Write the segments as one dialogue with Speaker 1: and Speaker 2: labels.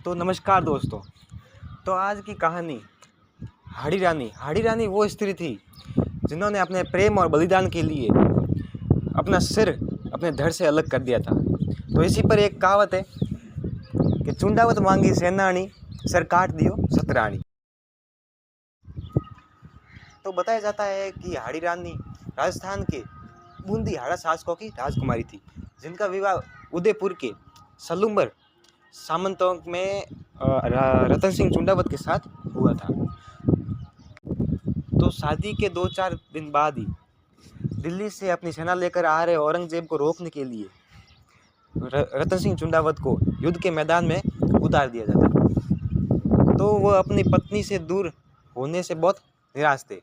Speaker 1: तो नमस्कार दोस्तों। तो आज की कहानी हाड़ी रानी वो स्त्री थी जिन्होंने अपने प्रेम और बलिदान के लिए अपना सिर अपने धड़ से अलग कर दिया था। तो इसी पर एक कहावत है कि चुंडावत मांगी सेनानी, सर काट दियो सतरानी। तो बताया जाता है कि हाड़ी रानी राजस्थान के बूंदी हाड़ा शासकों की राजकुमारी थी, जिनका विवाह उदयपुर के सलूम्बर सामंतों में रतन सिंह चुंडावत के साथ हुआ था। तो शादी के 2-4 दिन बाद ही दिल्ली से अपनी सेना लेकर आ रहे औरंगजेब को रोकने के लिए रतन सिंह चुंडावत को युद्ध के मैदान में उतार दिया जाता। तो वह अपनी पत्नी से दूर होने से बहुत निराश थे।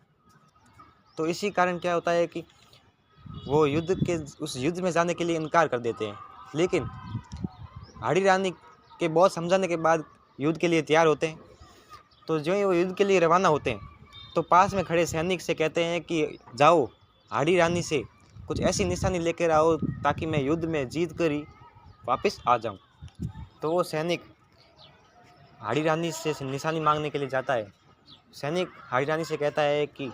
Speaker 1: तो इसी कारण क्या होता है कि वो उस युद्ध में जाने के लिए इनकार कर देते हैं। लेकिन हाड़ी रानी के बहुत समझाने के बाद युद्ध के लिए तैयार होते हैं। तो जो ही वो युद्ध के लिए रवाना होते हैं तो पास में खड़े सैनिक से कहते हैं कि जाओ हाड़ी रानी से कुछ ऐसी निशानी लेकर आओ ताकि मैं युद्ध में जीत कर ही वापस आ जाऊं। तो वो सैनिक हाड़ी रानी से निशानी मांगने के लिए जाता है। सैनिक हाड़ी रानी से कहता है कि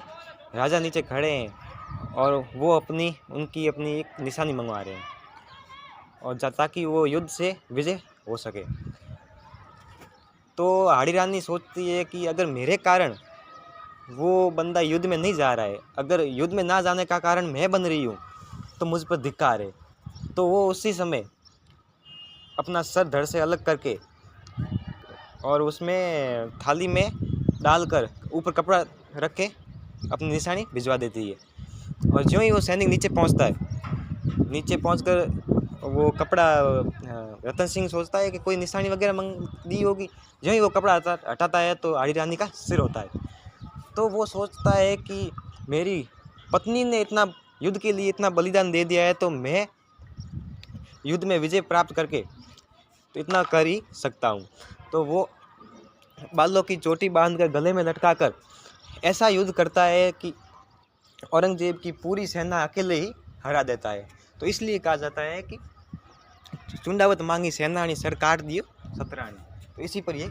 Speaker 1: राजा नीचे खड़े हैं और वो उनकी अपनी एक निशानी मंगवा रहे हैं और ताकि वो युद्ध से विजय हो सके। तो हाड़ी रानी सोचती है कि अगर मेरे कारण वो बंदा युद्ध में नहीं जा रहा है, अगर युद्ध में ना जाने का कारण मैं बन रही हूँ तो मुझ पर धिक्कार है। तो वो उसी समय अपना सर धड़ से अलग करके और उसमें थाली में डालकर ऊपर कपड़ा रख के अपनी निशानी भिजवा देती है। और ज्यों ही वो सैनिक नीचे पहुंचता है, नीचे पहुंचकर वो कपड़ा रतन सिंह सोचता है कि कोई निशानी वगैरह दी होगी। ज्यों ही वो कपड़ा हटाता है तो हाड़ी रानी का सिर होता है। तो वो सोचता है कि मेरी पत्नी ने इतना युद्ध के लिए इतना बलिदान दे दिया है तो मैं युद्ध में विजय प्राप्त करके तो इतना कर ही सकता हूँ। तो वो बालों की चोटी बांधकर गले में लटकाकर ऐसा युद्ध करता है कि औरंगजेब की पूरी सेना अकेले ही हरा देता है। तो इसलिए कहा जाता है कि चुंडावत मांगी सेनानी, सर काट दियो सतरानी। तो इसी पर ये